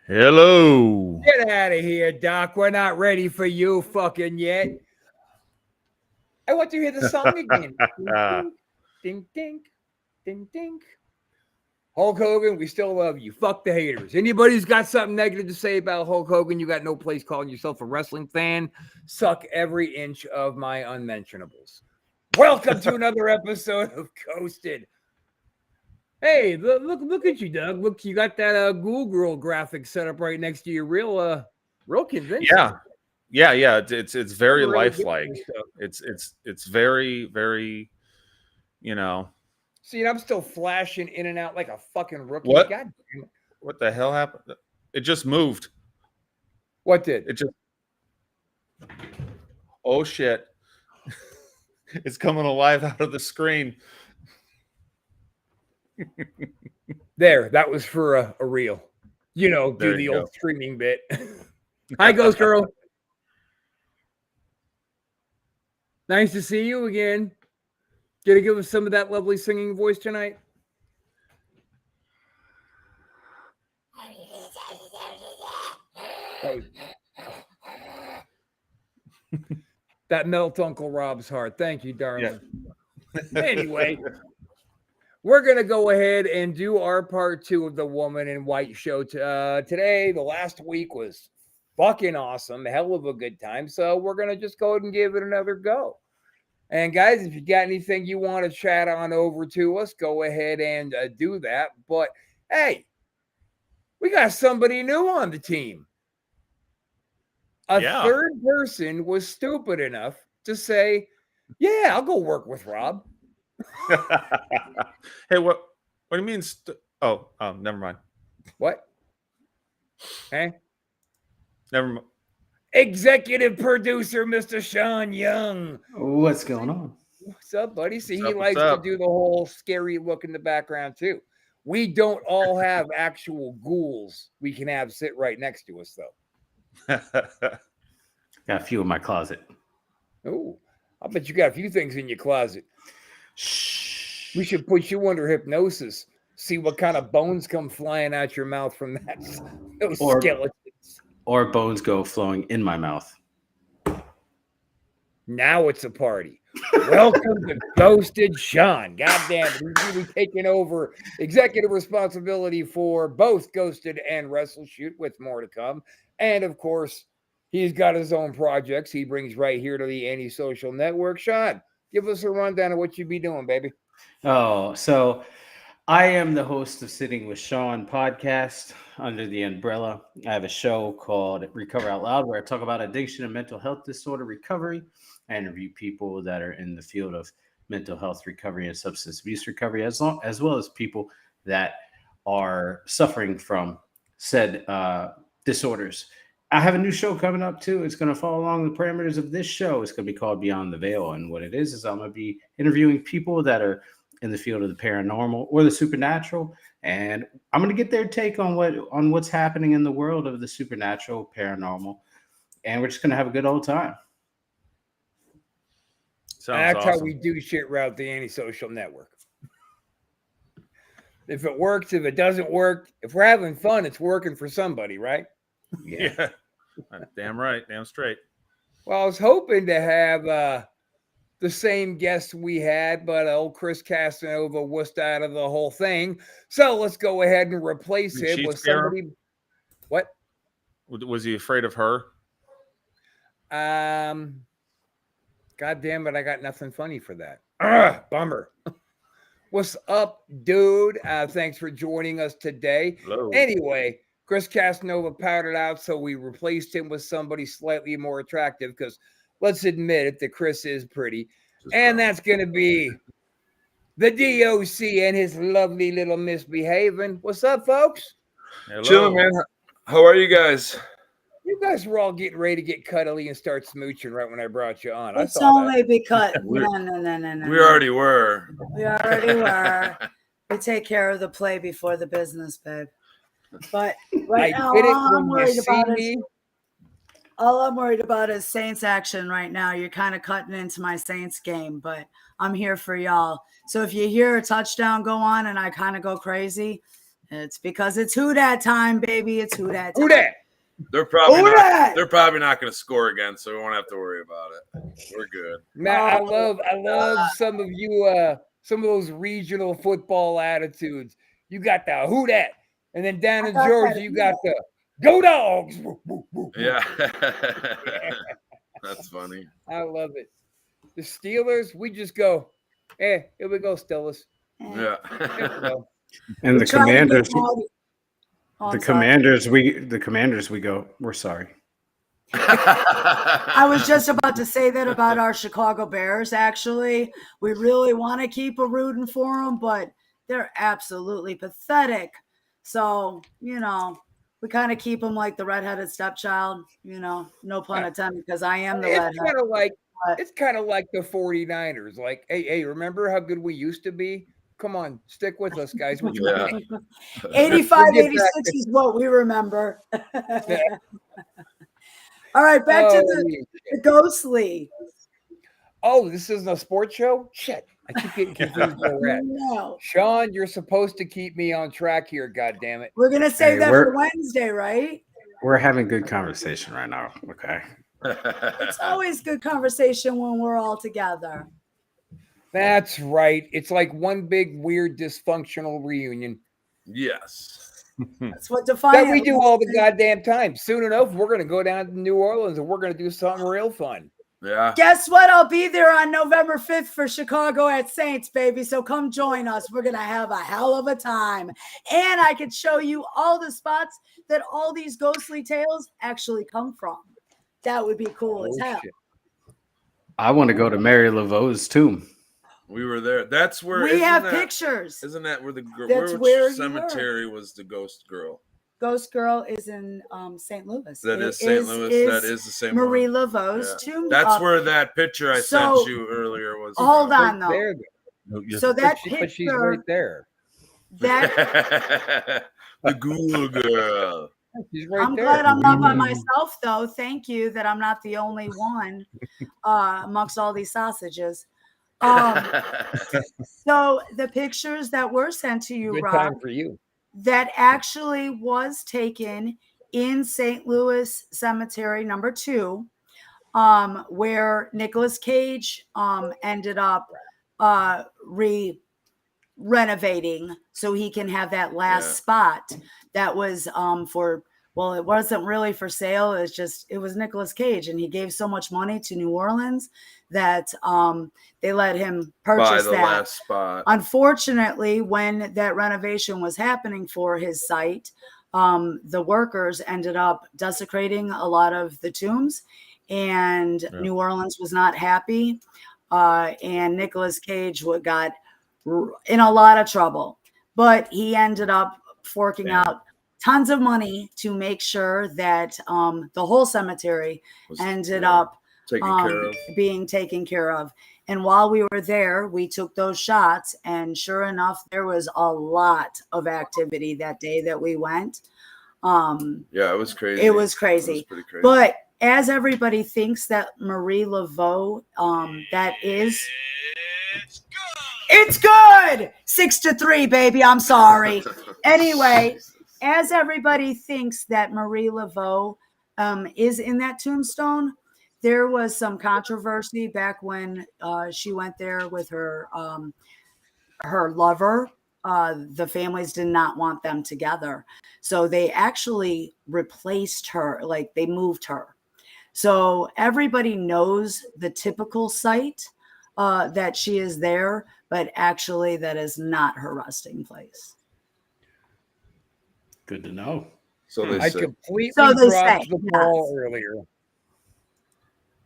Hello. Get out of here, Doc. We're not ready for you fucking yet. I want to hear the song again. Ding, ding, ding, ding, ding, ding. Hulk Hogan, we still love you. Fuck the haters. Anybody who's got something negative to say about Hulk Hogan, you got no place calling yourself a wrestling fan. Suck every inch of my unmentionables. Welcome to another episode of Ghosted. Hey, look at you, Doug. Look, you got that Ghoul Girl graphic set up right next to you. Real convincing. Yeah. It's very Really good lifelike. at this stuff. It's very. You know See, I'm still flashing in and out like a fucking rookie. what? God damn it. What the hell happened? It just moved. What did? It just. Oh shit! It's coming alive out of the screen. There, that was for a reel. You know, do There the you old go. screaming bit. Hi, Ghost Girl. Nice to see you again. Gonna give us some of that lovely singing voice tonight? That melt Uncle Rob's heart. Thank you, darling. Yeah. Anyway, we're going to go ahead and do our part 2 of the Woman in White show today. The last week was fucking awesome. Hell of a good time. So we're going to just go ahead and give it another go. And guys, if you got anything you want to chat on over to us, go ahead and do that. But hey, we got somebody new on the team. A third person was stupid enough to say, yeah, I'll go work with Rob. Hey, what do you mean? Never mind. What? Hey? Never mind. Executive producer, Mr. Sean Young. What's going on? What's up, buddy? See, What's he up, likes what's to up? do the whole scary look in the background, too. We don't all have actual ghouls we can have sit right next to us, though. Got a few in my closet. Oh, I bet you got a few things in your closet. Shh. We should put you under hypnosis. See what kind of bones come flying out your mouth from those skeletons. Or bones go flowing in my mouth. Now it's a party. Welcome to Ghosted Sean. Goddamn, he's really taking over executive responsibility for both Ghosted and Wrestle Shoot, with more to come. And of course, he's got his own projects he brings right here to the Antisocial Network. Sean, give us a rundown of what you be doing, baby. Oh, so I am the host of Sitting with Sean podcast under the umbrella. I have a show called Recover Out Loud where I talk about addiction and mental health disorder recovery. I interview people that are in the field of mental health recovery and substance abuse recovery, as well as people that are suffering from said disorders. I have a new show coming up too. It's going to follow along the parameters of this show. It's going to be called Beyond the Veil. And what it is I'm going to be interviewing people that are in the field of the paranormal or the supernatural. And I'm going to get their take on what's happening in the world of the supernatural, paranormal. And we're just going to have a good old time. That's awesome. how we do shit around the Antisocial Network. If it works, if it doesn't work, if we're having fun, it's working for somebody, right? Yeah. Damn right. Damn straight. Well, I was hoping to have the same guest we had, but old Chris Casanova wussed out of the whole thing. So let's go ahead and replace Did him she with scare somebody. What? Was he afraid of her? God damn it, I got nothing funny for that. Bummer. What's up, dude? Thanks for joining us today. Hello. Anyway, Chris Casanova powdered out, so we replaced him with somebody slightly more attractive because let's admit it, that Chris is pretty. And that's going to be the DOC and his lovely little misbehaving. What's up, folks? Hello. Chilling, man. How are you guys? You guys were all getting ready to get cuddly and start smooching right when I brought you on. It's only because no. We already were. We already were. We take care of the play before the business, babe. But right now, all I'm worried about is Saints action right now. You're kind of cutting into my Saints game, but I'm here for y'all. So if you hear a touchdown go on and I kind of go crazy, It's because it's who dat time, baby. It's who dat time. Who that? They're probably Who not, dat? they're probably not going to score again, so we won't have to worry about it. We're good. Matt, I love some of you, some of those regional football attitudes. You got the who that, and then down in Georgia, you got the go dogs. Woo, woo, woo, woo. Yeah. Yeah. That's funny. I love it. The Steelers, we just go, here we go, Steelers. Yeah. Here we go. And the Trying to get Commanders, all- Oh, the I'm sorry. Commanders, we go. We're sorry. I was just about to say that about our Chicago Bears, actually. We really want to keep a rooting for them, but they're absolutely pathetic. So, we kind of keep them like the redheaded stepchild, no pun intended, because I am the It's redhead. kind of like the 49ers. Like, hey, remember how good we used to be? Come on, stick with us, guys. What you Yeah. want? 85, We'll get 86 back to- is what we remember. All right, back to the Ghostly. Oh, this isn't a sports show? Shit. I keep getting confused where we're at. No. Sean, you're supposed to keep me on track here, goddammit. We're going to save Hey, that we're- for Wednesday, right? We're having good conversation right now. Okay. It's always good conversation when we're all together. That's right. It's like one big, weird, dysfunctional reunion Yes. That's what defines that we do all the goddamn time. Soon enough, we're going to go down to New Orleans and we're going to do something real fun. Yeah. Guess what? I'll be there on November 5th for Chicago at Saints, baby. So come join us. We're going to have a hell of a time. And I could show you all the spots that all these ghostly tales actually come from. That would be cool as hell. shit. I want to go to Mary Laveau's tomb. We were there. That's where We have pictures. Isn't that where the girl? That's Which where you cemetery was the ghost girl? Ghost Girl is in St. Louis. That It is St. Louis. That is the same Marie one. Laveau's Yeah. tomb. That's where that picture I So- sent you earlier was. Hold from. on, though. There, So that but she's picture, right there. that The ghoul girl. She's right I'm there. glad I'm not by myself, though. Thank you that I'm not the only one amongst all these sausages. So the pictures that were sent to you, Good Rob, time for you. that actually was taken in St. Louis Cemetery number 2, where Nicolas Cage ended up renovating so he can have that last spot that was it wasn't really for sale. It was Nicolas Cage, and he gave so much money to New Orleans that they let him purchase By the that. last spot. Unfortunately, when that renovation was happening for his site, the workers ended up desecrating a lot of the tombs, and New Orleans was not happy. And Nicolas Cage got in a lot of trouble, but he ended up forking out tons of money to make sure that the whole cemetery ended up being taken care of. And while we were there, we took those shots, and sure enough, there was a lot of activity that day that we went. Yeah, it was crazy. It was crazy. It was pretty crazy. But as everybody thinks that Marie Laveau, it's good. 6-3, baby. I'm sorry. Anyway, as everybody thinks that Marie Laveau is in that tombstone, there was some controversy back when she went there with her lover. The families did not want them together. So they actually replaced her, like they moved her. So everybody knows the typical site that she is there, but actually that is not her resting place. Good to know. So they I said. completely So they dropped say, the ball yes. earlier.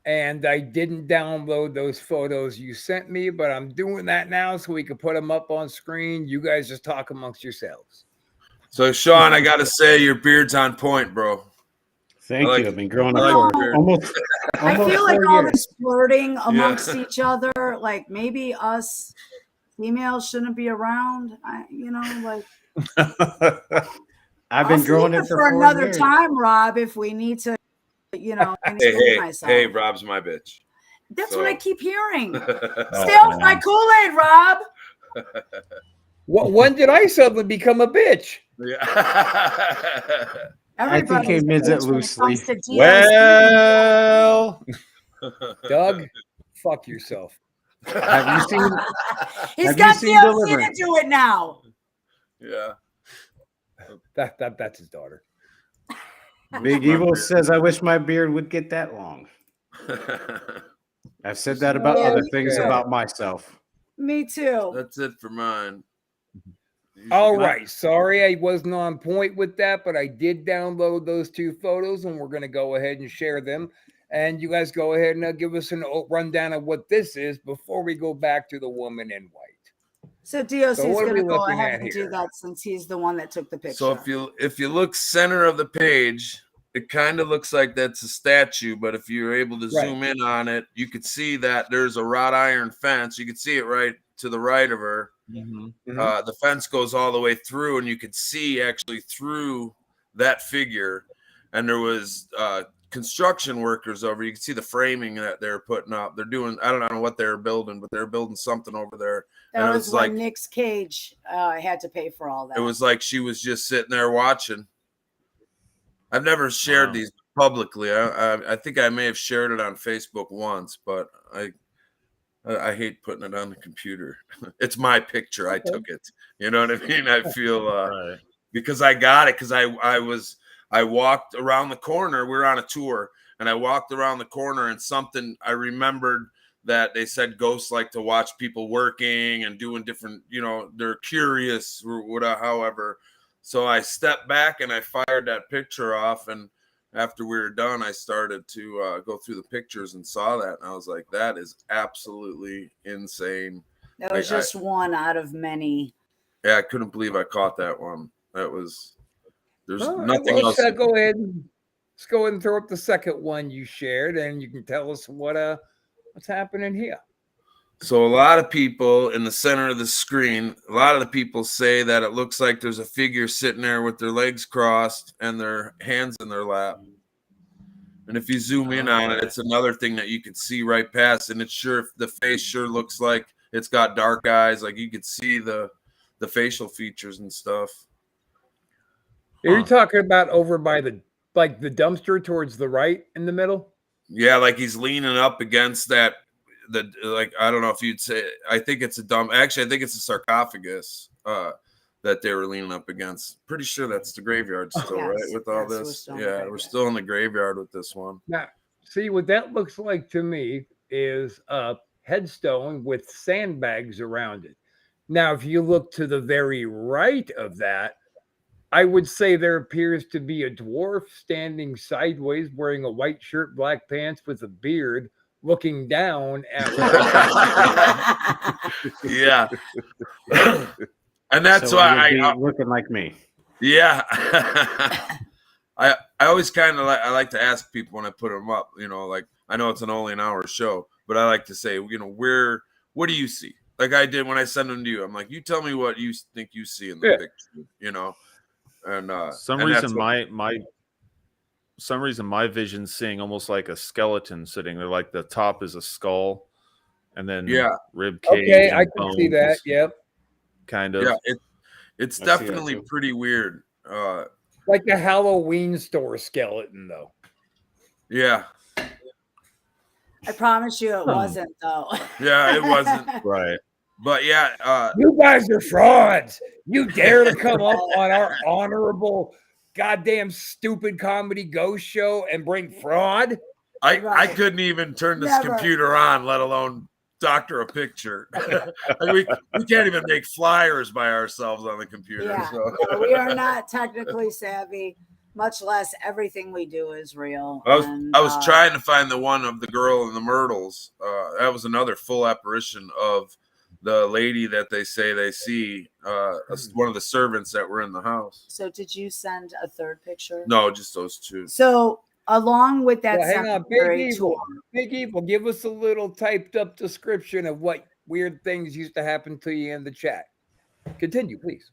And I didn't download those photos you sent me, but I'm doing that now so we can put them up on screen. You guys just talk amongst yourselves. So Sean, I gotta say your beard's on point, bro. Thank like you. I've been growing I up like for your beard. almost I feel like 4 all years. this flirting amongst each other, like maybe us females shouldn't be around. I've been I'll growing save it it for for 4 another years. time, Rob, if we need to, explain myself. Hey, Rob's my bitch. That's so- what I keep hearing. Stay Oh, off my Kool-Aid, Rob. When did I suddenly become a bitch? Yeah. I think he Everybody's means it rich when loosely. comes to DOC. Well, Doug, fuck yourself. Have you seen? He's Have you got seen DOC Deliverance? to do it now. Yeah. That's his daughter. Big My Evil beard. says, "I wish my beard would get that long." I've said that about Yeah, other we things get it. about myself. Me too. That's it for mine. All My- right. Sorry I wasn't on point with that, but I did download those 2 photos and we're going to go ahead and share them. And you guys go ahead and give us a rundown of what this is before we go back to the woman in white. So DOC is So what are going we to go looking ahead at and here? do that since he's the one that took the picture. So if you look center of the page, it kind of looks like that's a statue, but if you're able to zoom in on it, you could see that there's a wrought iron fence. You could see it right to the right of her. The fence goes all the way through, and you could see actually through that figure. And there was construction workers over. You can see the framing that they're putting up. They're doing, I don't know what they're building, but they're building something over there. that and it was was when like Nick's Cage had to pay for all that. it was like she was just sitting there watching. I've never shared these publicly. I think I may have shared it on Facebook once, but I hate putting it on the computer. It's my picture. I took it. You know what I mean? I feel right. because I got it because I walked around the corner. We were on a tour, and I walked around the corner, and something I remembered that they said ghosts like to watch people working and doing different. You know, they're curious or whatever. However, so I stepped back and I fired that picture off, and after we were done, I started to go through the pictures and saw that, and I was like, "That is absolutely insane." That was Like, just one out of many. Yeah, I couldn't believe I caught that one. That was there's All right, nothing well, else. let's go ahead and throw up the second one you shared, and you can tell us what's happening here. So a lot of people in the center of the screen, a lot of the people say that it looks like there's a figure sitting there with their legs crossed and their hands in their lap. And if you zoom in on it, it's another thing that you could see right past. And it's sure the face sure looks like it's got dark eyes. Like you could see the facial features and stuff. Are you talking about over by the dumpster towards the right in the middle? Yeah, like he's leaning up against that. I don't know if you'd say. I think it's Actually, I think it's a sarcophagus that they were leaning up against. Pretty sure that's the graveyard still, Yes, right? With all yes, we're this, still in the we're graveyard. still in the graveyard with this one. Now, see what that looks like to me is a headstone with sandbags around it. Now, if you look to the very right of that, I would say there appears to be a dwarf standing sideways, wearing a white shirt, black pants, with a beard, looking down at. Yeah, and that's So why it would be looking like me. Yeah. I always kind of like to ask people when I put them up, you know, like I know it's only an hour show, but I like to say, you know, what do you see? Like I did when I send them to you. I'm like, you tell me what you think you see in the picture, you know. And Some reason my vision's seeing almost like a skeleton sitting there, like the top is a skull, and then rib cage. Okay, and I can see that. bones, Yep. kind of. Yeah, it's I see that definitely too. pretty weird. Like a Halloween store skeleton, though. Yeah, I promise you it wasn't, though. yeah, it wasn't. Right. But yeah, You guys are frauds. You dare to come up on our honorable, goddamn stupid comedy ghost show and bring fraud? I Right. couldn't even turn this Never. computer on, let alone doctor a picture. we can't even make flyers by ourselves on the computer. Yeah, So. no, we are not technically savvy, much less everything we do is real. I And, was trying to find the one of the girl in the myrtles. That was another full apparition of the lady that they say they see, one of the servants that were in the house. So did you send a third picture? No, just those two. So along with that Well, hang on, cemetery Big tour, Evil. Big Evil, give us a little typed up description of what weird things used to happen to you in the chat. Continue, please.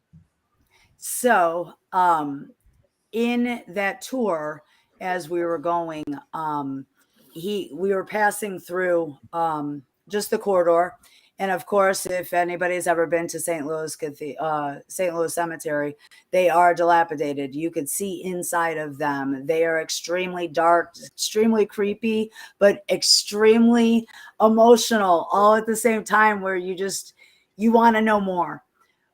so in that tour, as we were going, we were passing through just the corridor, And of course, if anybody's ever been to St. Louis Cemetery, they are dilapidated. You could see inside of them. They are extremely dark, extremely creepy, but extremely emotional all at the same time, where you want to know more.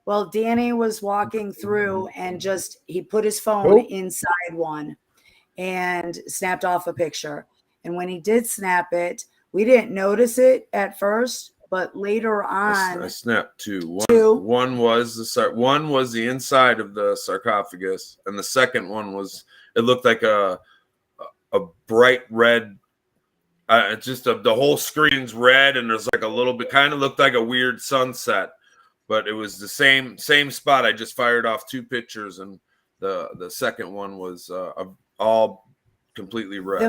Well, Danny was walking through and he put his phone inside one and snapped off a picture. And when he did snap it, we didn't notice it at first, but later on, I snapped two. One was the inside of the sarcophagus, and the second one was, it looked like a bright red. The whole screen's red, and there's like a little bit, kind of looked like a weird sunset, but it was the same spot. I just fired off two pictures, and the second one was all completely red.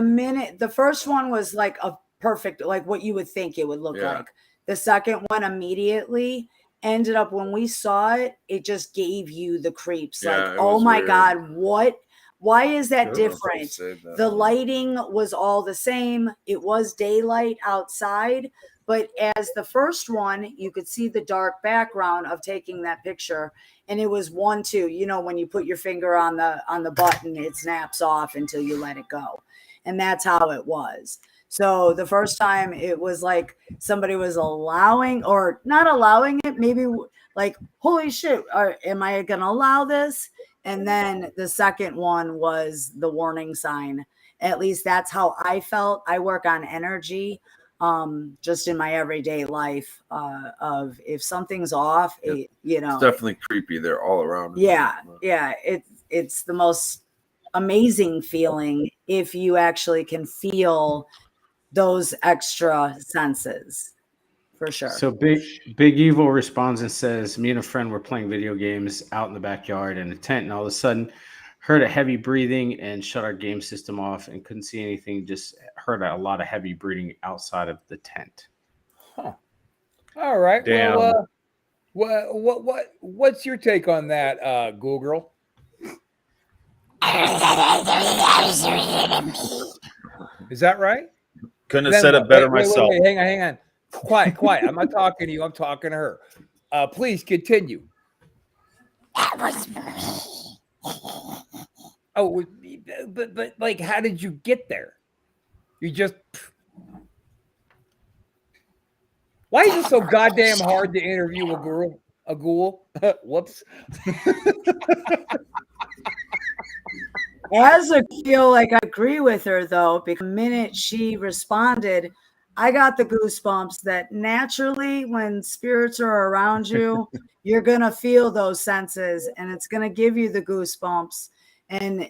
The first one was like a perfect, like what you would think it would look like. The second one immediately ended up, when we saw it, it just gave you the creeps. Like, oh my weird. God, what? Why is that different? The lighting was all the same. It was daylight outside, but as the first one, you could see the dark background of taking that picture. And it was 1, 2, you know, when you put your finger on the button, it snaps off until you let it go. And that's how it was. So the first time it was like somebody was allowing or not allowing it, maybe like, holy shit, am I going to allow this? And then the second one was the warning sign. At least that's how I felt. I work on energy, just in my everyday life, of if something's off, it's definitely creepy. They're all around. Yeah. It's the most amazing feeling if you actually can feel those extra senses, for sure. So Big Evil responds and says, me and a friend were playing video games out in the backyard in a tent, and all of a sudden heard a heavy breathing and shut our game system off and couldn't see anything. Just heard a lot of heavy breathing outside of the tent. Huh. All right. Damn. Well, what's your take on that, Google? Is that right? Couldn't have said it better myself. Wait, hang on. Quiet. I'm not talking to you. I'm talking to her. Please continue. That was me. Oh, but like, how did you get there? You just. Why is it so goddamn hard to interview a ghoul? Whoops. As I feel like I agree with her, though, because the minute she responded, I got the goosebumps that naturally when spirits are around you, you're going to feel those senses and it's going to give you the goosebumps. And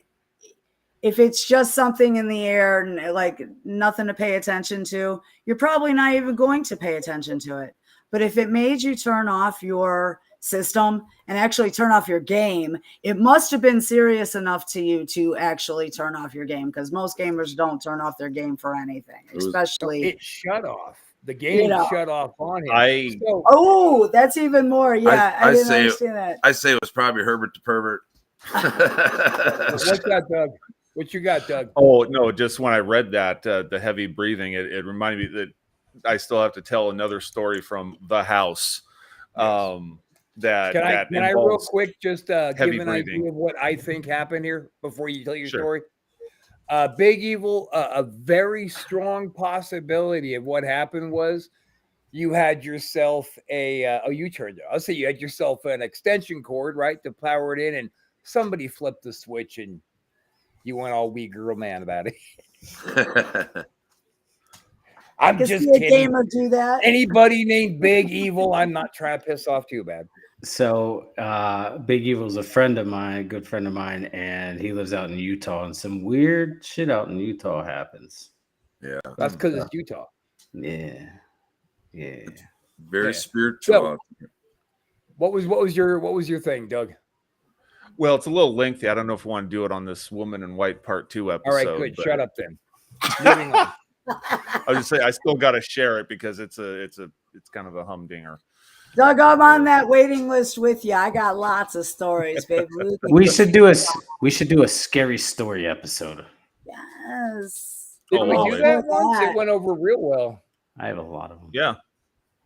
if it's just something in the air and like nothing to pay attention to, you're probably not even going to pay attention to it. But if it made you turn off your system and actually turn off your game, it must have been serious enough to you to actually turn off your game, because most gamers don't turn off their game for anything, especially it shut off. The game shut off on him. That's even more. Yeah, I didn't understand that. I say it was probably Herbert the pervert. What's that, Doug? What you got, Doug? Oh no, just when I read that the heavy breathing, it reminded me that I still have to tell another story from the house. Yes. Can I real quick just give an idea of what I think happened here before you tell your story? Big Evil, a very strong possibility of what happened was you had yourself I'll say you had yourself an extension cord, right, to power it in, and somebody flipped the switch and you went all wee girl man about it. I'm just kidding. Gamer do that. Anybody named Big Evil, I'm not trying to piss off too bad. So Big Evil's a friend of mine, good friend of mine, and he lives out in Utah, and some weird shit out in Utah happens. Yeah. That's because it's Utah. Yeah. Very spiritual. So, what was your thing, Doug? Well, it's a little lengthy. I don't know if we want to do it on this Woman in White Part 2 episode. All right, good. Shut up then. Moving on. I was just saying I still got to share it because it's kind of a humdinger. Doug, I'm on that waiting list with you. I got lots of stories, baby. We should do a scary story episode. Yes. Did we do that once? It went over real well. I have a lot of them. Yeah.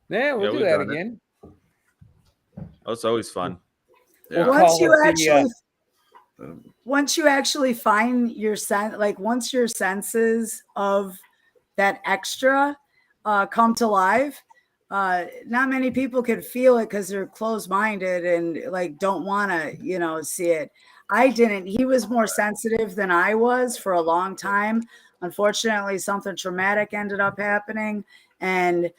Yeah, we'll Yeah, do we've that done it. again. Oh, it's always fun. Yeah. We'll call it Once you actually find your once your senses of that extra come to life, not many people can feel it because they're closed-minded and like don't want to, see it. I didn't. He was more sensitive than I was for a long time. Unfortunately, something traumatic ended up happening, and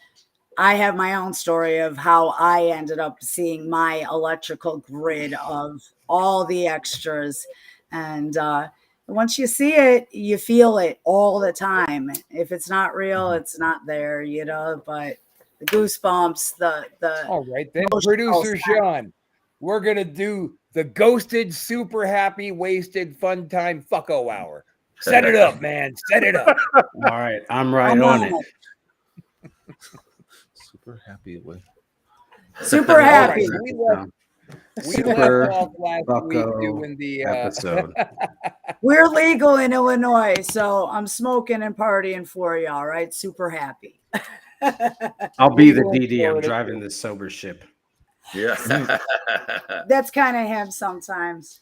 I have my own story of how I ended up seeing my electrical grid of all the extras. And once you see it, you feel it all the time. If it's not real, it's not there, but the goosebumps, the All right, then, emotional producer Sean, we're going to do the ghosted, super happy, wasted, fun time fucko hour. Set it up, man. Set it up. All right, I'm right I'm on on it. Super happy with. Super All right, happy. we left Super off last week bucko doing the episode. We're legal in Illinois, so I'm smoking and partying for you. All right, super happy. I'll be the Legal in DD. I'm Florida, driving too. the sober ship. Yeah. That's kind of him sometimes.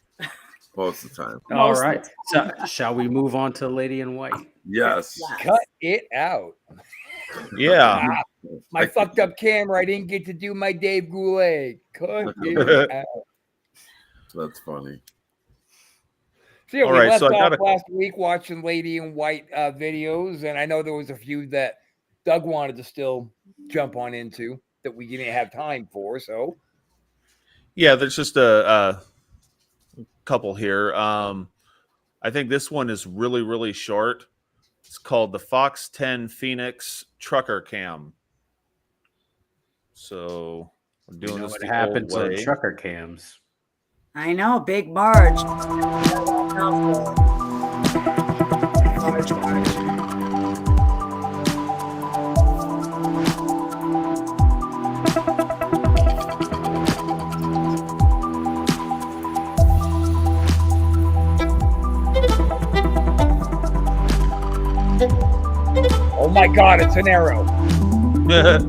Most of the time. All Most of right. So, shall we move on to Lady in White? Yes. Cut it out. Yeah. My fucked up camera. I didn't get to do my Dave Goulet. Cut it out. That's funny. So yeah, All we right, left so I off gotta- last week watching Lady in White videos, and I know there was a few that Doug wanted to still jump on into that we didn't have time for. So Yeah, there's just a couple here. I think this one is really, really short. It's called the Fox 10 Phoenix Trucker Cam. So we're doing this what the happens old on way. trucker cams? I know, Big Marge. Marge. oh my god, it's an arrow. Right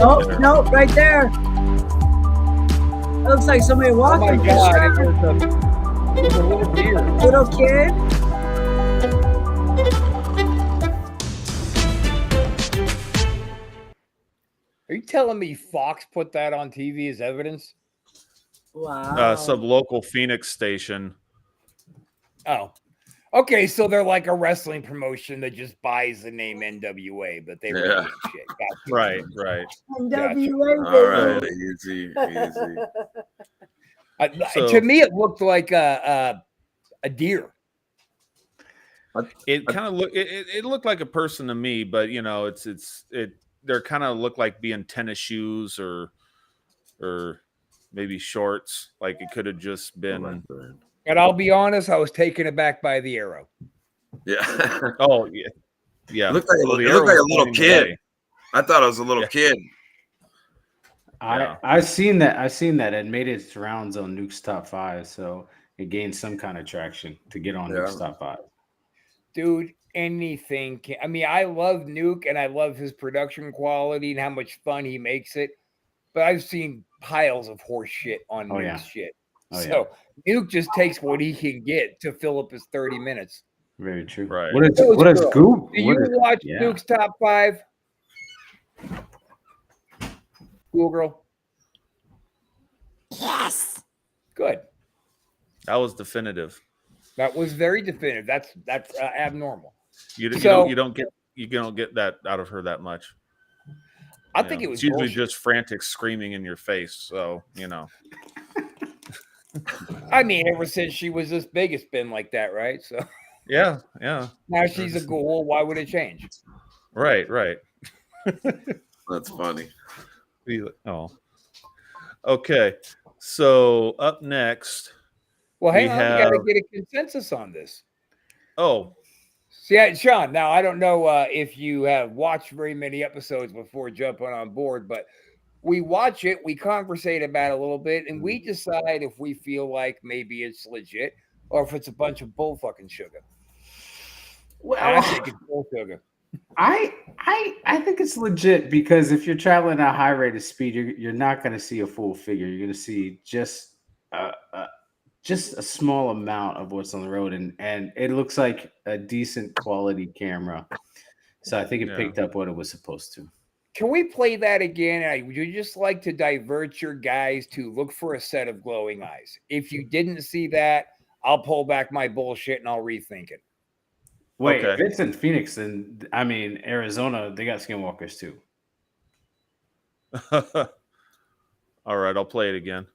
Oh, there. no, right there. It looks like somebody Oh walking. my for god, sure. it was a little deer. Little kid. Are you telling me Fox put that on TV as evidence? Wow. Some local Phoenix station. Oh. Okay, so they're like a wrestling promotion that just buys the name NWA, but they were Yeah. doing shit. Gotcha. Right, right. NWA. All right. Easy. So- To me, it looked like a deer. It kind of look. It looked like a person to me, but they're kind of look like being tennis shoes or maybe shorts. Like it could have just been. And I'll be honest, I was taken aback by the arrow. Yeah. Oh yeah, yeah. It looked like, Well, the it looked like arrow a was little pointing kid. away. I thought it was a little Yeah. kid. Yeah. I've seen that. I've seen that. It made its rounds on Nuke's top 5, so it gained some kind of traction to get on Nuke's top 5. Dude, anything can. I mean, I love Nuke and I love his production quality and how much fun he makes it. But I've seen piles of horse shit on Oh, Nuke's yeah. shit. Oh, yeah. So Nuke just takes what he can get to fill up his 30 minutes. Very true. Right. What is Girl, Goop? Do you watch yeah. Nuke's top 5? Cool girl. Yes. Good. That was definitive. That was very definitive. That's abnormal. You So- don't get that out of her that much. I You think know, it was it's usually bullshit. just frantic screaming in your face. So I mean, ever since she was this big, it's been like that, right? So yeah. now she's a ghoul. Why would it change? Right. That's funny. Oh. Okay. So up next. Well, hang We on. We got to have- get a consensus on this. Oh, See, Sean, now I don't know if you have watched very many episodes before jumping on board, but we watch it, we conversate about it a little bit, and we decide if we feel like maybe it's legit or if it's a bunch of bull fucking sugar. And I Well, think it's bull sugar. I think it's legit because if you're traveling at a high rate of speed, you're not going to see a full figure. You're going to see just a small amount of what's on the road, and it looks like a decent quality camera. So I think it picked up what it was supposed to. Can we play that again? Would you just like to divert your guys to look for a set of glowing eyes? If you didn't see that, I'll pull back my bullshit and I'll rethink it. Wait, Okay. if it's in Phoenix, then I mean Arizona, they got skinwalkers too. All right, I'll play it again.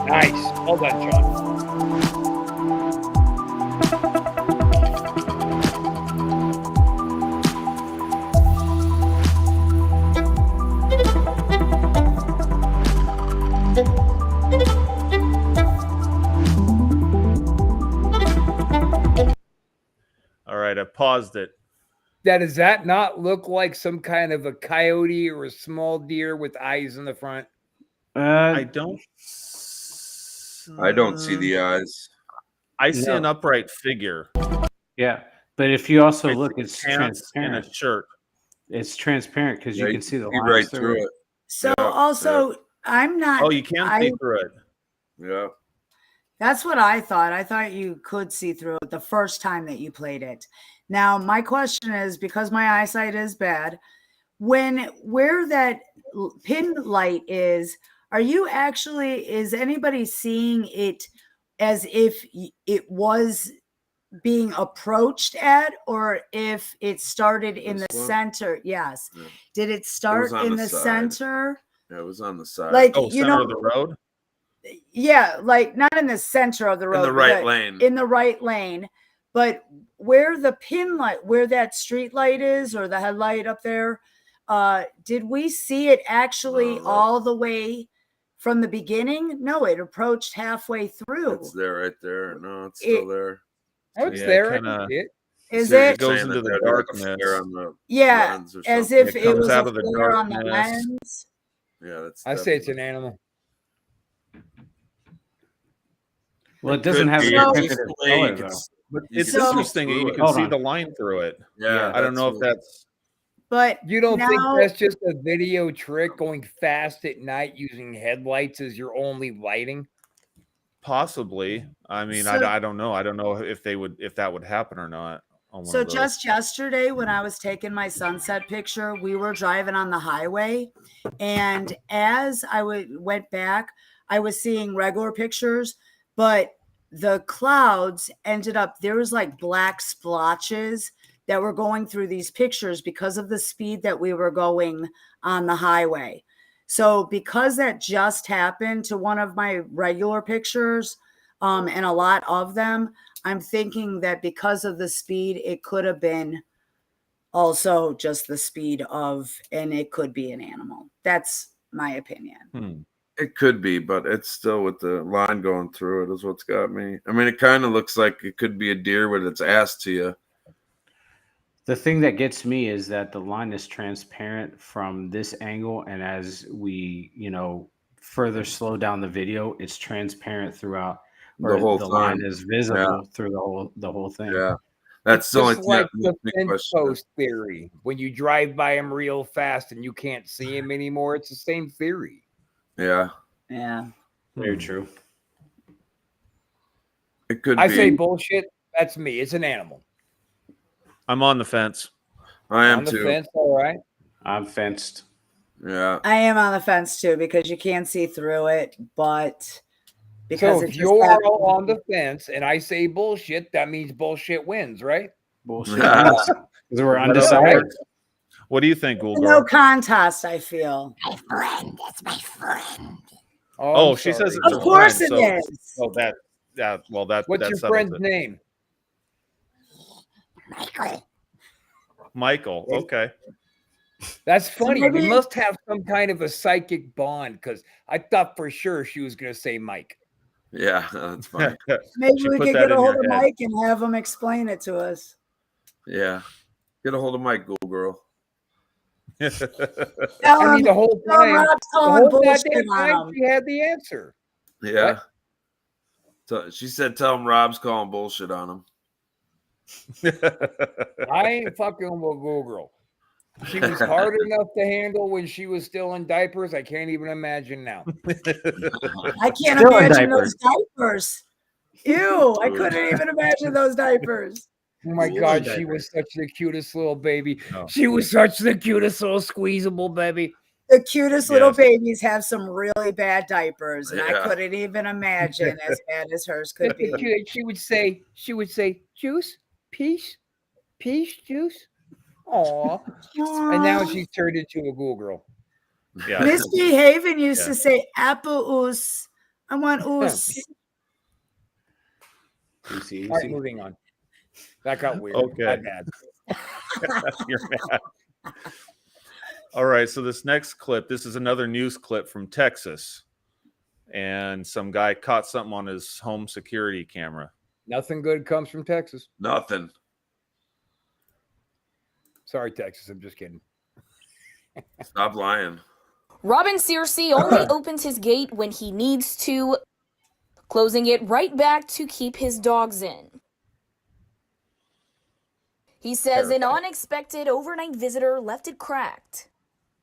Nice. Well done, Sean. All right, I paused it. Does that not look like some kind of a coyote or a small deer with eyes in the front? I don't. I don't see the eyes. I see an No. upright figure. Yeah, but if you also I look, see it's pants and transparent. a shirt. It's transparent because you can see the see lines right through through it. it. So Yeah, also, I'm not. Oh, you can see through it. Yeah. That's what I thought. I thought you could see through it the first time that you played it. Now, my question is, because my eyesight is bad, where that pin light is anybody seeing it as if it was being approached at, or if it started in the This one? center? Yes. Yeah. Did it start on in the the side. center? Yeah, it was on the side. Like, Oh, you center know, of the road. yeah, like not in the center of the road, in the but right lane. in the right lane, but where the pin light, where that street light is, or the headlight up there, did we see it actually No, that- all the way from the beginning? No, it approached halfway through. It's there, right there. No, it's still there. Oh, it's Yeah, there. I kinda- can see it. Is So you're it? goes saying into that the there'd be like a darkness. flare on the Yeah, lens or as something. if It it comes was out a of the flare on the darkness. lens. Yeah, that's. I say it's an definitely- animal. Well, it It doesn't could have be. a So- It's definitive just the way you color, could though. s- But You it's can see interesting. through You it. can Hold see on. the line through it. Yeah, I don't know if what- that's But You don't think now- that's just a video trick going fast at night using headlights as your only lighting? possibly. I mean, So- I don't know. I don't know if that would happen or not. On one So of those. just yesterday, when I was taking my sunset picture, we were driving on the highway, and as I went back, I was seeing regular pictures, but the clouds ended up, there was like black splotches that were going through these pictures because of the speed that we were going on the highway. So because that just happened to one of my regular pictures, and a lot of them, I'm thinking that because of the speed, it could have been also just the speed of, and it could be an animal. That's my opinion. It could be, but it's still with the line going through it is what's got me. I mean, it kind of looks like it could be a deer with its ass to you. The thing that gets me is that the line is transparent from this angle, and as we, further slow down the video, it's transparent throughout. The Or whole the line time. is visible through the whole thing. Yeah, that's It's the only just thing that like the makes me fence question it. post theory. When you drive by them real fast and you can't see them anymore, it's the same theory. Yeah, Yeah. Very true. it could I be. say bullshit. That's me. It's an animal. I'm on the fence. I am On the too. fence, all right. I'm fenced. Yeah, I am on the fence too, because you can't see through it, but because So it if just you're happened- all on the fence and I say bullshit, that means bullshit wins, right? Bullshit. Because we're Is that undecided. okay? What do you think, no Ghoul contest, I feel. My friend, that's my friend. Oh, I'm she sorry. says it's Of course it fine, is. So that What's that your settles friend's it. name? Michael. Michael. Okay. That's funny. We maybe- must have some kind of a psychic bond because I thought for sure she was going to say Mike. yeah, that's fine. Maybe She we put could that get a in hold your of head. Mike and have him explain it to us. Yeah, get a hold of Mike, Ghoul Girl. Tell I mean, him, the whole tell him time, Rob's the calling whole bullshit goddamn time on him. she had the answer. Yeah, She said, "Tell him Rob's calling bullshit on him." I ain't fucking with Google. She was hard enough to handle when she was still in diapers. I can't even imagine now. I can't Still in imagine diapers. those diapers. Ew, I couldn't even imagine those diapers. Oh my Still God, in she was diapers. such the cutest little baby. Oh. She was such the cutest little squeezable baby. The cutest little Yes. babies have some really bad diapers, and I Yeah. couldn't even imagine as bad as hers could be. She would say, juice, peace, juice. Aw. And now she's turned into a Google girl. Yeah. Misbehaving used Yeah. to say apple oos. I want oos. You see, All right, moving on. That got weird. Okay. My bad. You're mad. All right. So this next clip, this is another news clip from Texas. And some guy caught something on his home security camera. Nothing good comes from Texas. Nothing. Sorry, Texas. I'm just kidding. Stop lying. Robin Searcy only opens his gate when he needs to, closing it right back to keep his dogs in. He says an unexpected overnight visitor left it cracked.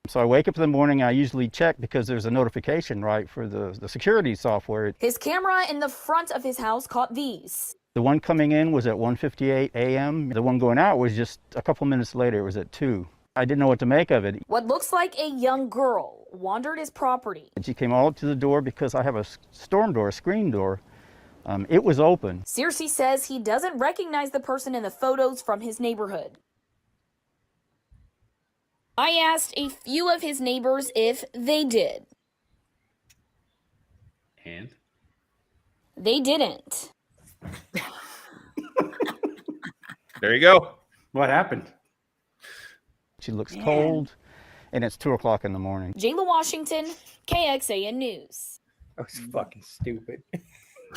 So I wake up in the morning, I usually check because there's a notification, right, for the security software. His camera in the front of his house caught these. The one coming in was at 1:58 a.m. The one going out was just a couple minutes later. It was at 2. I didn't know what to make of it. What looks like a young girl wandered his property. She came all up to the door because I have a storm door, a screen door. It was open. Searcy says he doesn't recognize the person in the photos from his neighborhood. I asked a few of his neighbors if they did. and They didn't. There you go. what happened? She looks cold, and it's 2 o'clock in the morning. Jayla Washington, KXAN News. That was fucking stupid.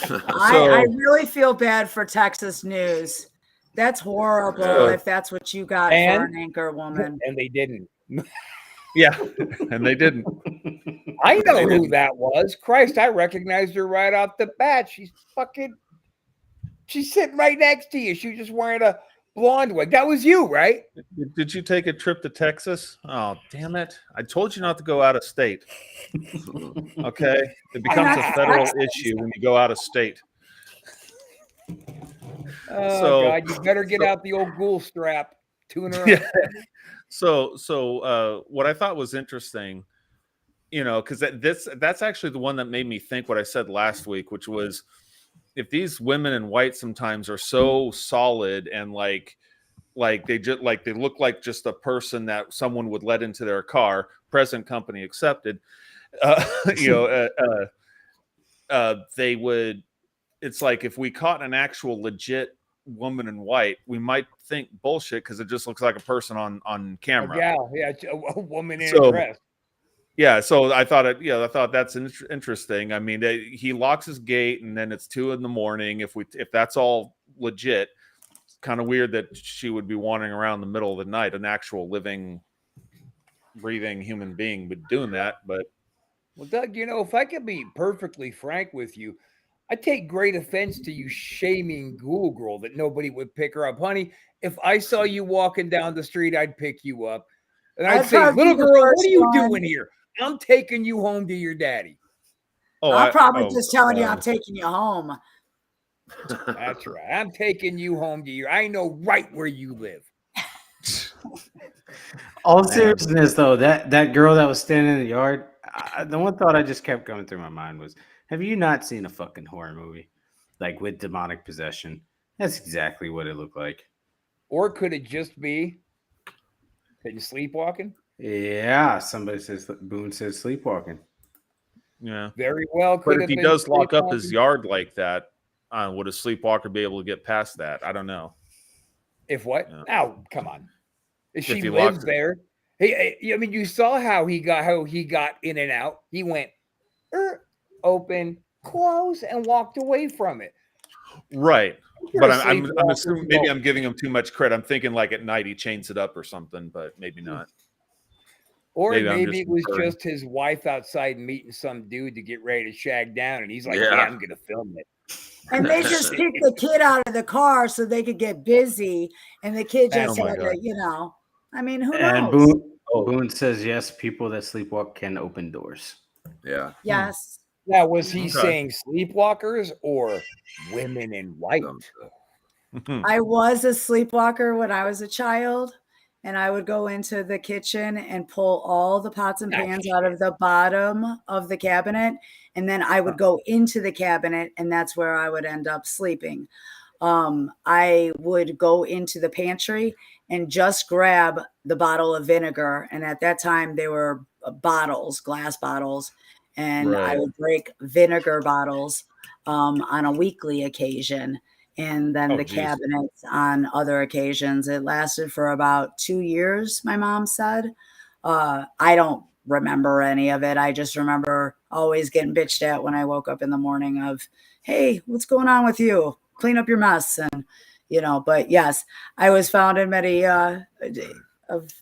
I really feel bad for Texas news. That's horrible if that's what you got for And- an anchor woman. And they didn't. Yeah. And they didn't. I know who that was. Christ, I recognized her right off the bat. She's sitting right next to you. She was just wearing a blonde wig. That was you, right? Did you take a trip to Texas? Oh, damn it. I told you not to go out of state. Okay. It becomes a federal issue when you go out of state. Oh, So- God. You better get out the old ghoul strap. Tune her up. Yeah. So what I thought was interesting, because that's actually the one that made me think what I said last week, which was if these women in white sometimes are so solid and like they look like just a person that someone would let into their car, present company accepted, they would. It's like if we caught an actual legit woman in white, we might think bullshit because it just looks like a person on camera. Yeah, a woman in a So- dress. Yeah, so I thought that's interesting. I mean, he locks his gate, and then it's 2 a.m. If that's all legit, it's kind of weird that she would be wandering around the middle of the night. An actual living, breathing human being would doing that, but Well, Doug, if I could be perfectly frank with you, I take great offense to you shaming Ghoul Girl that nobody would pick her up. Honey, if I saw you walking down the street, I'd pick you up. And I'd I'd say, probably little be the girl, what first are you one. doing here? I'm taking you home to your daddy. I'm probably just telling you I'm taking you home. That's right. I'm taking you home to I know right where you live. All seriousness, though, that girl that was standing in the yard, the one thought I just kept going through my mind was, have you not seen a fucking horror movie like with demonic possession? That's exactly what it looked like. Or could it just be that you're sleepwalking? Yeah, somebody says Boone says sleepwalking. yeah. Very well. But Could if have he been does lock up his sleepwalking. yard like that, would a sleepwalker be able to get past that? I don't know. If what? Yeah. Oh, come on. If she he lives locks it. there. Hey, I mean, you saw how he got in and out. He went open, close, and walked away from it. Right. You're But a I'm sleepwalker, assuming maybe no. I'm giving him too much credit. I'm thinking like at night he chains it up or something, but maybe not. Or Maybe I'm maybe just it was inferring. just his wife outside meeting some dude to get ready to shag down, and he's like, Yeah. "Yeah, I'm gonna film it." And they just kicked the kid out of the car so they could get busy. And the kid Oh just my had God. to, I mean, who And knows? Boone says yes. People that sleepwalk can open doors. Yeah. Yes. Now, was he Okay. saying sleepwalkers or women in white? I was a sleepwalker when I was a child, and I would go into the kitchen and pull all the pots and pans out of the bottom of the cabinet, and then I would go into the cabinet, and that's where I would end up sleeping. I would go into the pantry and just grab the bottle of vinegar, and at that time they were bottles, glass bottles, and I Right. would break vinegar bottles on a weekly occasion. And then Oh, the geez. cabinets on other occasions. It lasted for about 2 years, my mom said. I don't remember any of it. I just remember always getting bitched at when I woke up in the morning of, hey, what's going on with you? Clean up your mess. And, but yes, I was found in many of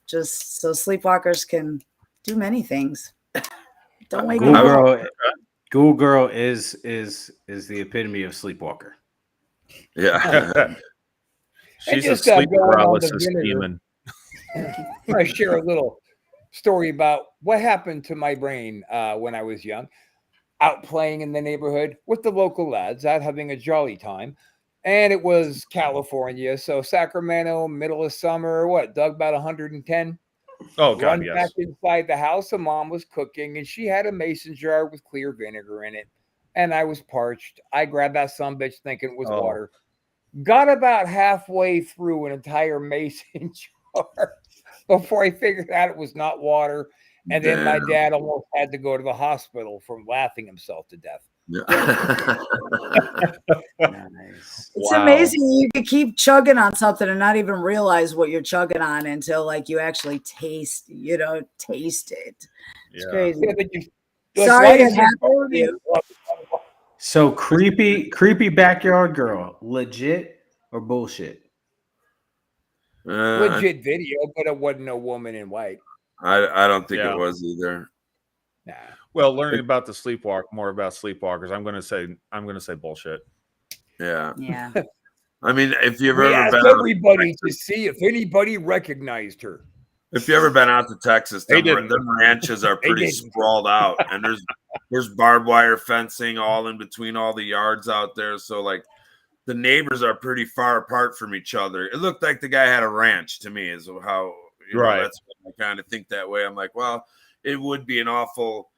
just so sleepwalkers can do many things. Don't wake Google them up. Girl, Google Girl is the epitome of sleepwalker. Yeah. She's a just, sleep going on the paralysis vinegar. demon. I share a little story about what happened to my brain when I was young, out playing in the neighborhood with the local lads, out having a jolly time. And it was California, so Sacramento, middle of summer, dug about 110. Oh God, Run yes. back inside the house, and mom was cooking, and she had a mason jar with clear vinegar in it. And I was parched. I grabbed that sumbitch thinking it was Oh. water. Got about halfway through an entire mason jar before I figured out it was not water. And then my Damn. dad almost had to go to the hospital from laughing himself to death. Yeah. Nice. It's Wow. amazing you can keep chugging on something and not even realize what you're chugging on until you actually taste it. It's Yeah. crazy. Yeah, but Sorry life that is happened to important. you. So creepy backyard girl, legit or bullshit? Legit video, but it wasn't a woman in white. I don't think Yeah. it was either. Nah. Well, learning about the more about sleepwalkers, I'm going to say bullshit. Yeah. Yeah. I mean, if you've We ever asked been everybody to see if anybody recognized her. if you ever been out to Texas, They them didn't. ranches are They pretty didn't. sprawled out, and there's barbed wire fencing all in between all the yards out there. So the neighbors are pretty far apart from each other. It looked like the guy had a ranch to me, is how Right. that's what I kind of think that way. I'm like, well, it would be an awful.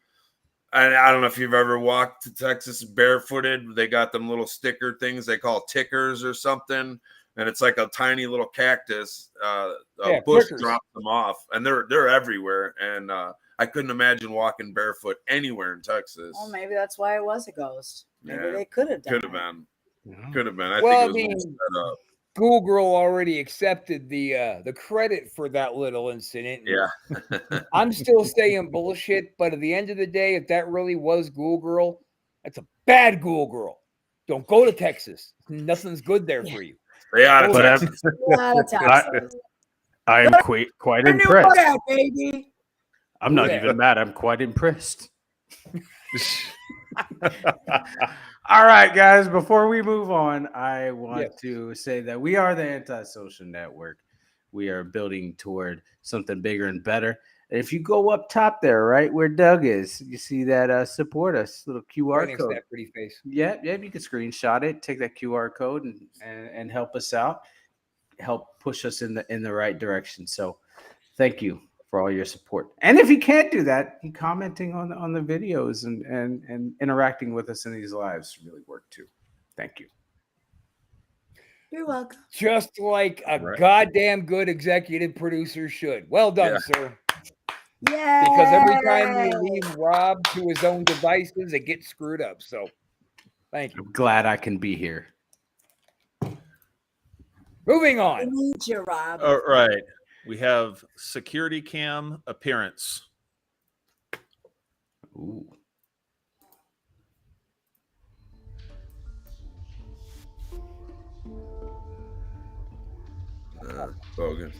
I don't know if you've ever walked to Texas barefooted. They got them little sticker things they call tickers or something, and it's like a tiny little cactus. A bush prickers. drops them off, and they're everywhere. And I couldn't imagine walking barefoot anywhere in Texas. Well, maybe that's why it was a ghost. Maybe Yeah. they could have done Could have it. been. Yeah. Could have been. I Well, think I it was mean, set up. Google already accepted the credit for that little incident. Yeah. I'm still saying bullshit, but at the end of the day, if that really was Google Girl, that's a bad Google Girl. Don't go to Texas. Nothing's good there for you. Stay out of But Texas. Yeah, Texas. I am quite I knew impressed. that, baby. I'm not Yeah. even mad. I'm quite impressed. All right, guys, before we move on, I want to say that we are the Antisocial Network. We are building toward something bigger and better. And if you go up top there, right where Doug is, you see that support us little QR Right next to code. that pretty face. Yeah, you can screenshot it, take that QR code, and help us out, help push us in the right direction. So, thank you for all your support. And if you can't do that, commenting on the videos and interacting with us in these lives really work too. Thank you. You're welcome. Just like a Right. goddamn good executive producer should. Well done, Yeah. sir. Yeah. Because every time we leave Rob to his own devices, it gets screwed up. So, thank you. I'm glad I can be here. Moving We on. need you, Rob. All right. We have security cam appearance. Ooh. Bogus.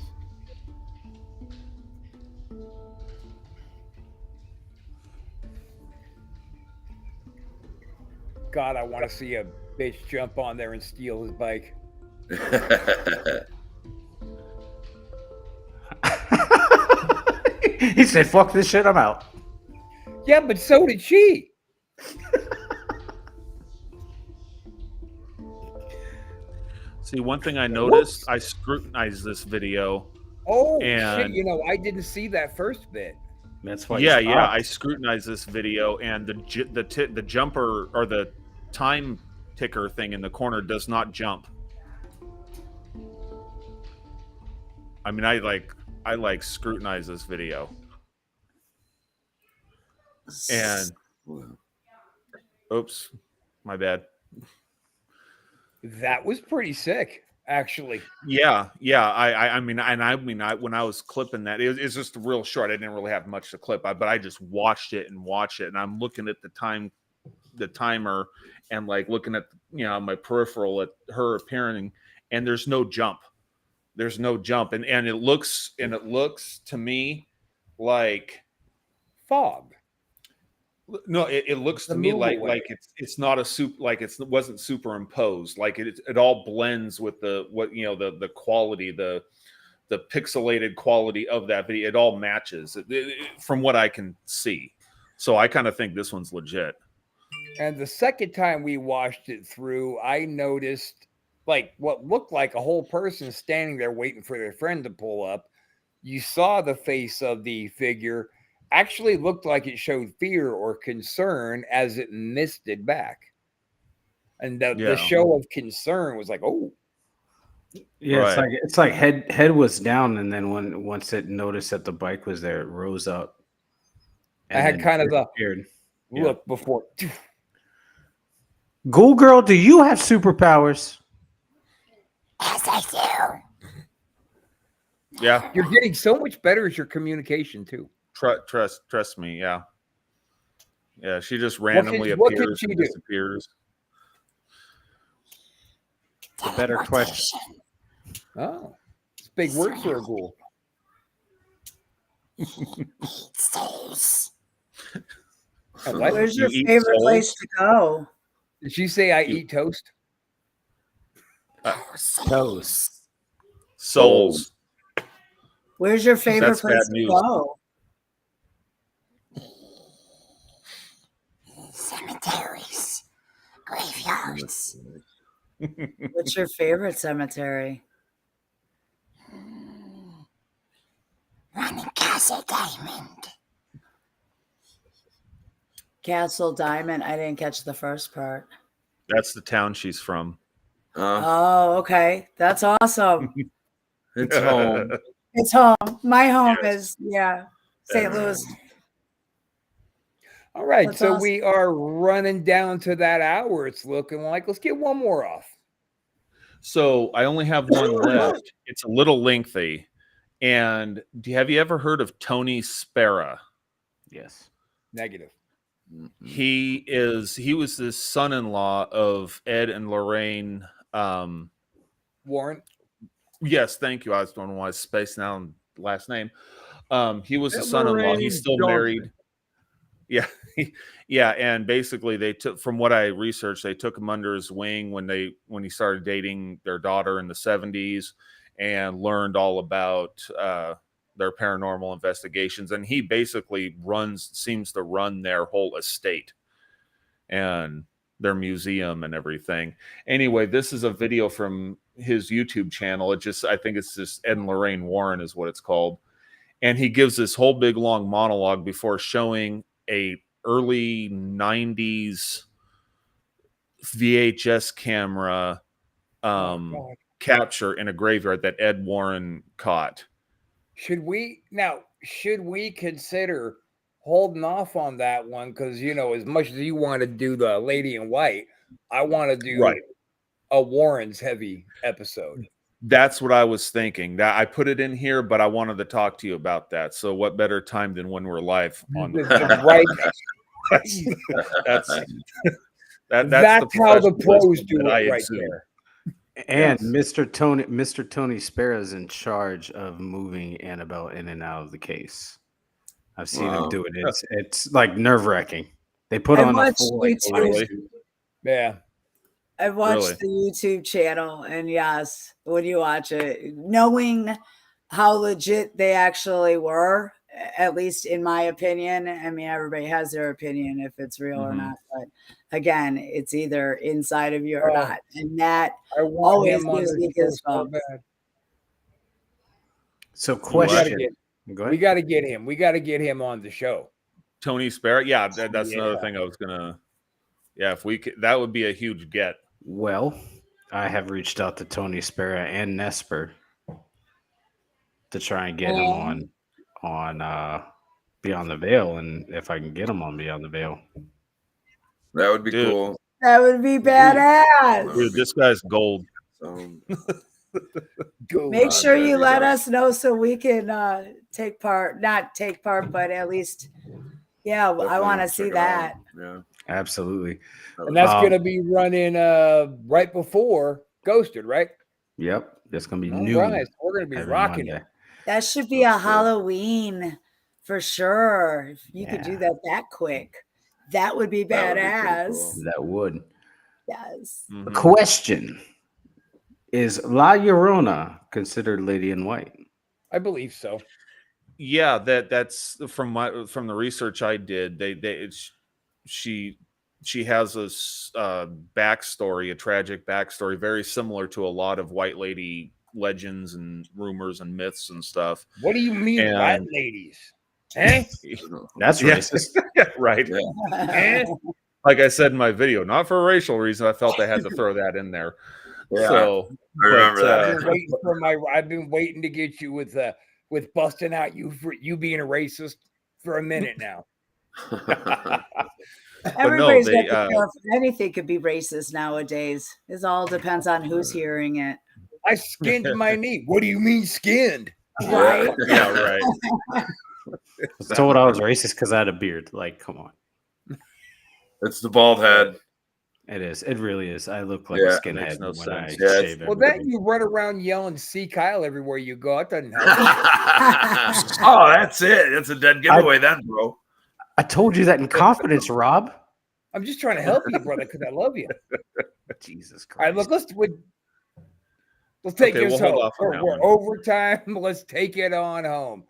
God, I want to see a Bitch jump on there and steal his bike. He said, "Fuck this shit, I'm out." Yeah, but so did she. See, one thing I noticed, I scrutinized this video. Oh shit! And- You know, I didn't see that first bit. That's why. Yeah, I scrutinized this video, and the jumper or the time ticker thing in the corner does not jump. I mean, I scrutinize this video, and oops, my bad. That was pretty sick, actually. Yeah. I mean, when I was clipping that, it's just real short. I didn't really have much to clip, but I just watched it, and I'm looking at the timer, and like looking at my peripheral at her appearing, and there's no jump. And it looks to me like Fog. no, it looks to The me move like away. it's not it wasn't superimposed. Like it all blends with the quality, the pixelated quality of that video. It all matches from what I can see. So I kind of think this one's legit. And the second time we watched it through, I noticed like what looked like a whole person standing there waiting for their friend to pull up. You saw the face of the figure actually looked like it showed fear or concern as it misted back. And the show of concern was like, oh. Yeah, Right. it's like head was down, and then once it noticed that the bike was there, it rose up. I had kind of the appeared. look before. Ghoul Girl, do you have superpowers? Yes, I do. Yeah. You're getting so much better at your communication too. Trust me. Yeah. Yeah. She just randomly what can appears she and do? disappears. The better question. Oh, it's big words for a ghoul. Stays. What? Where's You your eat favorite souls? place to go? Did she say I eat toast? Toes. Souls. Where's your favorite That's place bad to news. go? Cemeteries. Graveyards. What's your favorite cemetery? Running Castle Diamond. Castle Diamond. I didn't catch the first part. That's the town she's from. Oh, okay. That's awesome. It's home. It's home. My home Yes. is St. Louis. All right, That's so awesome. we are running down to that hour. It's looking like. Let's get one more off. So I only have one left. It's a little lengthy. And have you ever heard of Tony Spera? Yes. Negative. He was the son-in-law of Ed and Lorraine. Warren. Yes, thank you. I was don't know why I was spacing out on the last name. He was the Ed son-in-law. Lorraine He's still Johnson. married. Yeah, yeah, and basically they took, from what I researched, they took him under his wing when he started dating their daughter in the 70s, and learned all about their paranormal investigations. And he basically seems to run their whole estate and their museum and everything. Anyway, this is a video from his YouTube channel. I think it's just Ed and Lorraine Warren is what it's called. And he gives this whole big long monologue before showing a early 90s VHS camera God. capture in a graveyard that Ed Warren caught. Should we consider holding off on that one? Because as much as you want to do the Lady in White, I want to do Right. a Warren's heavy episode. That's what I was thinking. That I put it in here, but I wanted to talk to you about that. So what better time than when we're live on the Right. that's That's how the pros professionalism do that I it right exude. there. And Yes. Mr. Tony Spera is in charge of moving Annabelle in and out of the case. I've seen him do it. It's like nerve-wracking. They put I on a watched full like, YouTube. light suit. Yeah. I've watched Really? the YouTube channel, and yes, when you watch it, knowing how legit they actually were, at least in my opinion. I mean, everybody has their opinion if it's real or Mhm. not, but again, it's either inside of you or Oh, not, and that I want always him on gives the me show so goosebumps. bad. So We gotta question. get Go we ahead. gotta get him. We gotta get him on the show. Tony Sparrow. Yeah, that's another Yeah. thing I was gonna. Yeah, if we could, that would be a huge get. Well, I have reached out to Tony Sparrow and Nesper to try and get him on Beyond the Veil, and if I can get him on Beyond the Veil. That would be Dude. cool. That would be That badass. would Dude, be this guy's gold. so. Go. Make sure yeah, you he let does. us know so we can take part, not take part, but at least, yeah, I Definitely want to check see it out. that. Yeah. Absolutely. And that's Um, gonna be running right before Ghosted, right? Yep. That's gonna be All new right. We're gonna be every rocking Monday. it. That should be a That's cool. Halloween for sure. If you could do Yeah. that quick, that would be That would be pretty badass. cool. That would. Yes. Mhm. Question: Is La Llorona considered Lady in White? I believe so. Yeah, that's from the research I did. She has a backstory, a tragic backstory, very similar to a lot of white lady legends and rumors and myths and stuff. What do you mean, And- white ladies? Eh? That's Yeah. racist. Yeah, right. Eh? Like I said in my video, not for a racial reason. I felt I had to throw that in there. Yeah, So I remember but, that. I've been waiting to get you with busting out you for you being a racist for a minute now. Everybody's they, got to care for anything could be racist nowadays. It all depends on who's hearing it. I skinned my knee. What do you mean skinned? Right? yeah, right. I was told I was racist because I had a beard. Like, come on. It's the bald head. It is. It really is. I look like Yeah, a it makes skinhead no when I sense. Yeah, shave Well, everything. then you run around yelling "See Kyle" everywhere you go. It doesn't help. Oh, that's it. That's a dead giveaway, then, bro. I told you that in confidence, Rob. I'm just trying to help you, brother, because I love you. Jesus All right, Christ. look, let's take Okay, this we'll hold home. off on that We're one. overtime. Let's take it on home.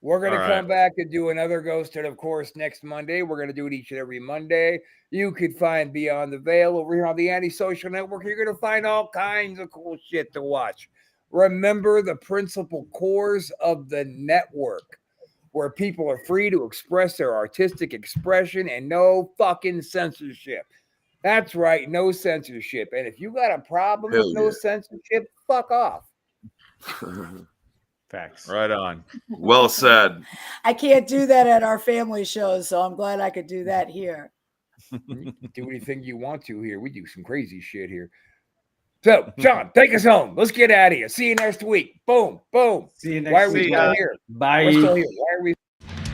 We're going to All come right. back and do another Ghosted, of course, next Monday. We're going to do it each and every Monday. You could find Beyond the Veil over here on the Antisocial Network. You're going to find all kinds of cool shit to watch. Remember the principal cores of the network, where people are free to express their artistic expression and no fucking censorship. That's right, no censorship. And if you got a problem Hell with no yeah. censorship, fuck off. Facts. Right on. Well said. I can't do that at our family shows, so I'm glad I could do that here. You can do anything you want to here. We do some crazy shit here. So, John, take us home. Let's get out of here. See you next week. Boom, boom. See you Why next are we week. still here? Bye. We're still here. Why are we